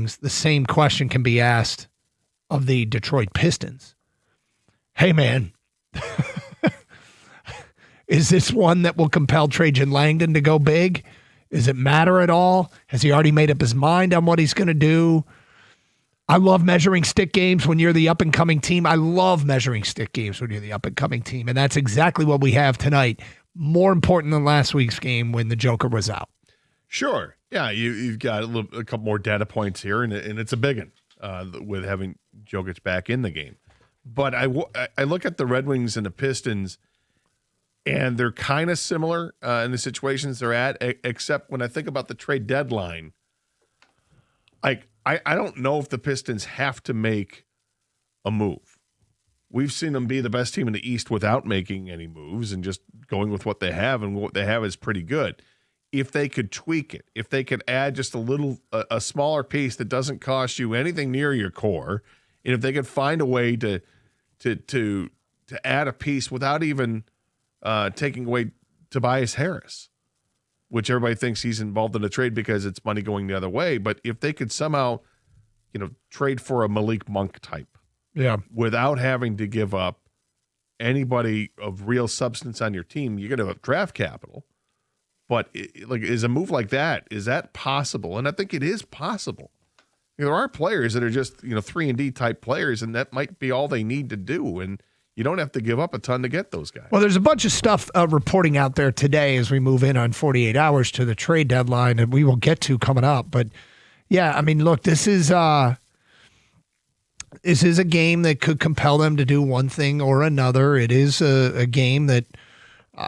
Kings, the same question can be asked of the Detroit Pistons. Hey, man, is this one that will compel Trajan Langdon to go big? Does it matter at all? Has he already made up his mind on what he's going to do? I love measuring stick games when you're the up-and-coming team. I love measuring stick games when you're the up-and-coming team, and that's exactly what we have tonight. More important than last week's game when the Joker was out. Sure. Yeah, you've got a couple more data points here, and it's a big one with having Jokic back in the game. But I look at the Red Wings and the Pistons, and they're kind of similar in the situations they're at, except when I think about the trade deadline, I don't know if the Pistons have to make a move. We've seen them be the best team in the East without making any moves and just going with what they have, and what they have is pretty good. If they could tweak it, if they could add just a smaller piece that doesn't cost you anything near your core, and if they could find a way to add a piece without even taking away Tobias Harris, which everybody thinks he's involved in a trade because it's money going the other way. But if they could somehow, trade for a Malik Monk type, without having to give up anybody of real substance on your team, you're going to have draft capital. But is a move like that, is that possible? And I think it is possible. There are players that are just 3-and-D type players, and that might be all they need to do. And you don't have to give up a ton to get those guys. Well, there's a bunch of stuff reporting out there today as we move in on 48 hours to the trade deadline, and we will get to coming up. But, yeah, I mean, look, this is a game that could compel them to do one thing or another. It is a game that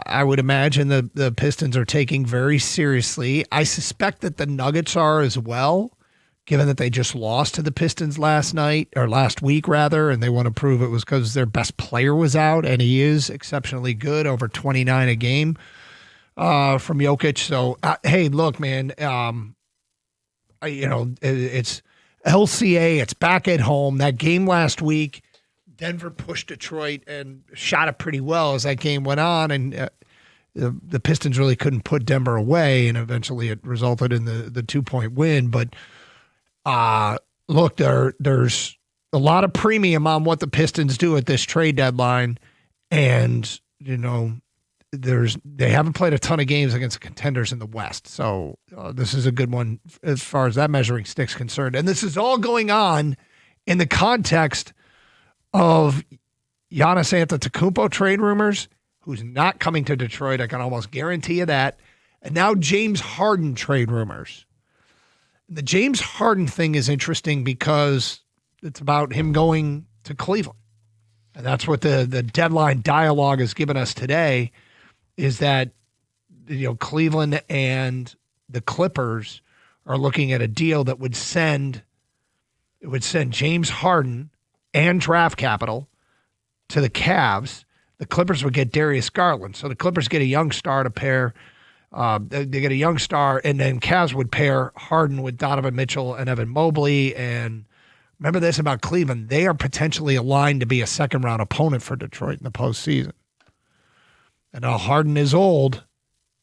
I would imagine the Pistons are taking very seriously. I suspect that the Nuggets are as well, given that they just lost to the Pistons last week, and they want to prove it was because their best player was out, and he is exceptionally good, over 29 a game from Jokic. So, hey, look, man, it's LCA, it's back at home. That game last week, Denver pushed Detroit and shot it pretty well as that game went on, and the Pistons really couldn't put Denver away, and eventually it resulted in the 2-point win. But look, there's a lot of premium on what the Pistons do at this trade deadline, and they haven't played a ton of games against the contenders in the West, so this is a good one as far as that measuring stick's concerned. And this is all going on in the context of Giannis Antetokounmpo trade rumors, who's not coming to Detroit. I can almost guarantee you that. And now James Harden trade rumors. The James Harden thing is interesting because it's about him going to Cleveland. And that's what the deadline dialogue has given us today, is that Cleveland and the Clippers are looking at a deal that would send James Harden and draft capital to the Cavs. The Clippers would get Darius Garland. So the Clippers get a young star to pair. They get a young star, and then Cavs would pair Harden with Donovan Mitchell and Evan Mobley. And remember this about Cleveland. They are potentially aligned to be a second-round opponent for Detroit in the postseason. And now Harden is old.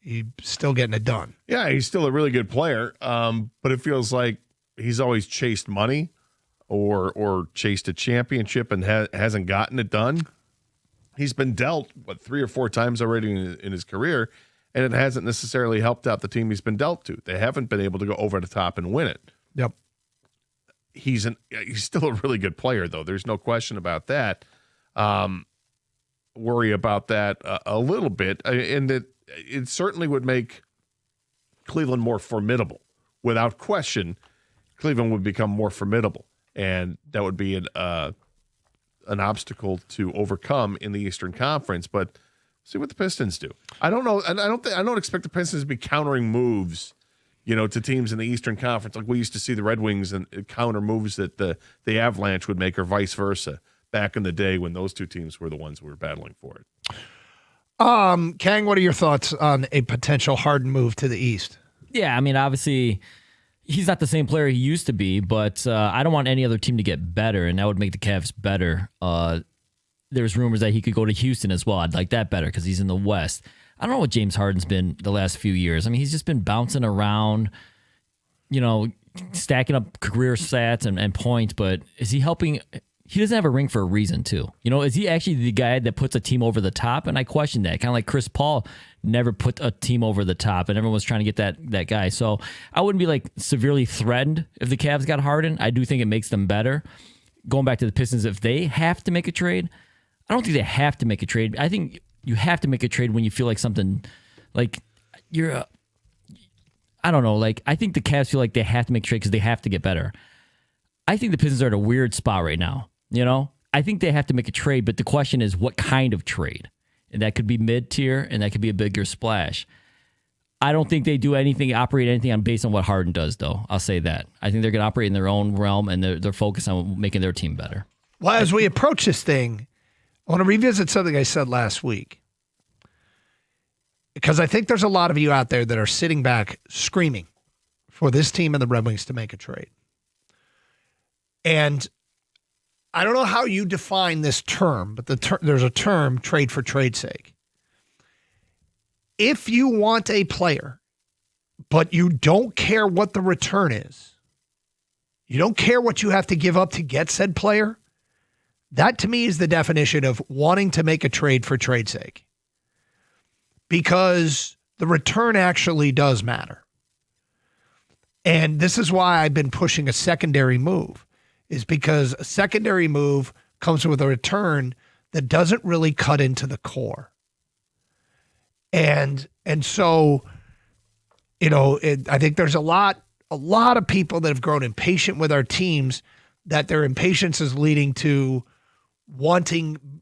He's still getting it done. Yeah, he's still a really good player, but it feels like he's always chased money or chased a championship and hasn't gotten it done. He's been dealt, 3 or 4 times already in his career, and it hasn't necessarily helped out the team he's been dealt to. They haven't been able to go over the top and win it. Yep. He's still a really good player, though. There's no question about that. Worry about that a little bit, and that it certainly would make Cleveland more formidable. Without question, Cleveland would become more formidable, and that would be an obstacle to overcome in the Eastern Conference. But see what the Pistons do. I don't know, and I don't expect the Pistons to be countering moves, to teams in the Eastern Conference like we used to see the Red Wings and counter moves that the Avalanche would make, or vice versa, back in the day when those two teams were the ones who were battling for it. Kang, what are your thoughts on a potential Harden move to the East? Yeah, I mean, obviously, he's not the same player he used to be, but I don't want any other team to get better, and that would make the Cavs better. There's rumors that he could go to Houston as well. I'd like that better because he's in the West. I don't know what James Harden's been the last few years. I mean, he's just been bouncing around. stacking up career stats and points, but is he helping? He doesn't have a ring for a reason, too. Is he actually the guy that puts a team over the top? And I question that. Kind of like Chris Paul never put a team over the top, and everyone was trying to get that guy. So I wouldn't be severely threatened if the Cavs got Harden. I do think it makes them better. Going back to the Pistons, if they have to make a trade, I don't think they have to make a trade. I think you have to make a trade when you feel like something, I don't know. I think the Cavs feel like they have to make a trade because they have to get better. I think the Pistons are at a weird spot right now. I think they have to make a trade, but the question is what kind of trade? And that could be mid-tier, and that could be a bigger splash. I don't think they do operate anything based on what Harden does, though. I'll say that. I think they're going to operate in their own realm, and they're focused on making their team better. Well, as we approach this thing, I want to revisit something I said last week. Because I think there's a lot of you out there that are sitting back screaming for this team and the Red Wings to make a trade. And I don't know how you define this term, but there's a term, trade for trade's sake. If you want a player, but you don't care what the return is, you don't care what you have to give up to get said player, that to me is the definition of wanting to make a trade for trade's sake. Because the return actually does matter. And this is why I've been pushing a secondary move, is because a secondary move comes with a return that doesn't really cut into the core. And so, I think there's a lot of people that have grown impatient with our teams, that their impatience is leading to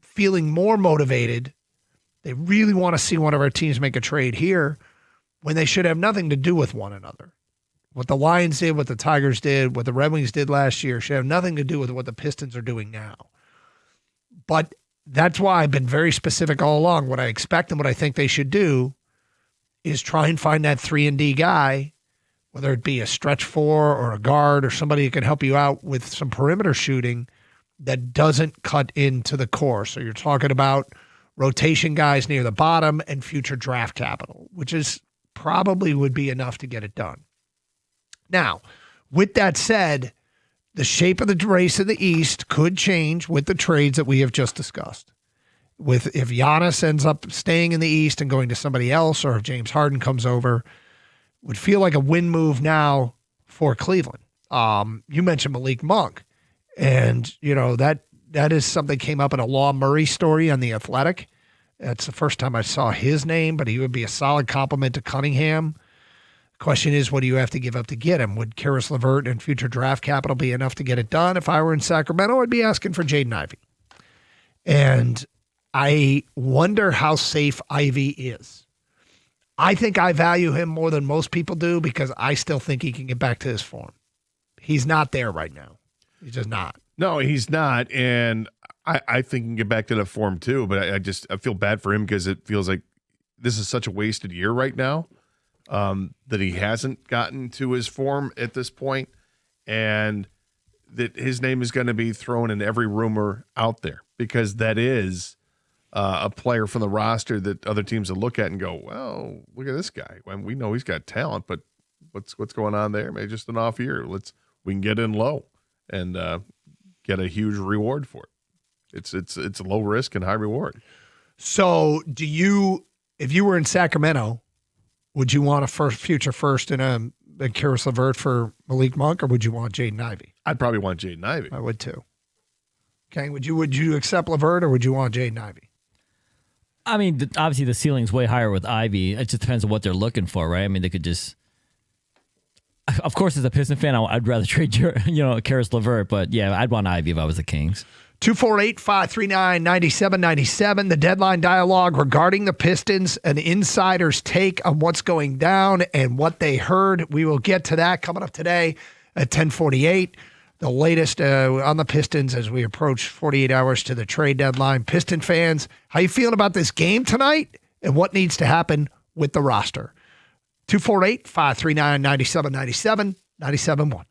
feeling more motivated. They really want to see one of our teams make a trade here when they should have nothing to do with one another. What the Lions did, what the Tigers did, what the Red Wings did last year should have nothing to do with what the Pistons are doing now. But that's why I've been very specific all along. What I expect and what I think they should do is try and find that 3-and-D guy, whether it be a stretch 4 or a guard or somebody who can help you out with some perimeter shooting that doesn't cut into the core. So you're talking about rotation guys near the bottom and future draft capital, which is probably would be enough to get it done. Now, with that said, the shape of the race in the East could change with the trades that we have just discussed. If Giannis ends up staying in the East and going to somebody else, or if James Harden comes over, would feel like a win move now for Cleveland. You mentioned Malik Monk, and that is something came up in a Law Murray story on The Athletic. That's the first time I saw his name, but he would be a solid complement to Cunningham. Question is, what do you have to give up to get him? Would Karis LeVert and future draft capital be enough to get it done? If I were in Sacramento, I'd be asking for Jaden Ivey. And I wonder how safe Ivey is. I think I value him more than most people do because I still think he can get back to his form. He's not there right now. He's just not. No, he's not. And I think he can get back to that form too. But I feel bad for him because it feels like this is such a wasted year right now. That he hasn't gotten to his form at this point, and that his name is going to be thrown in every rumor out there because that is a player from the roster that other teams will look at and go, well, look at this guy. Well, we know he's got talent, but what's going on there? Maybe just an off year. We can get in low and get a huge reward for it. It's low risk and high reward. So if you were in Sacramento, would you want a future first and a Karis LeVert for Malik Monk, or would you want Jaden Ivey? I'd probably want Jaden Ivey. I would too. Okay, would you accept LeVert, or would you want Jaden Ivey? I mean, obviously the ceiling's way higher with Ivy. It just depends on what they're looking for, right? I mean, they could just. Of course, as a Piston fan, I'd rather trade Karis LeVert, but yeah, I'd want Ivy if I was the Kings. 248-539-9797. The deadline dialogue regarding the Pistons, an insider's take on what's going down and what they heard. We will get to that coming up today at 10:48. The latest on the Pistons as we approach 48 hours to the trade deadline. Piston fans, how you feeling about this game tonight and what needs to happen with the roster? 248-539-9797, 97.1.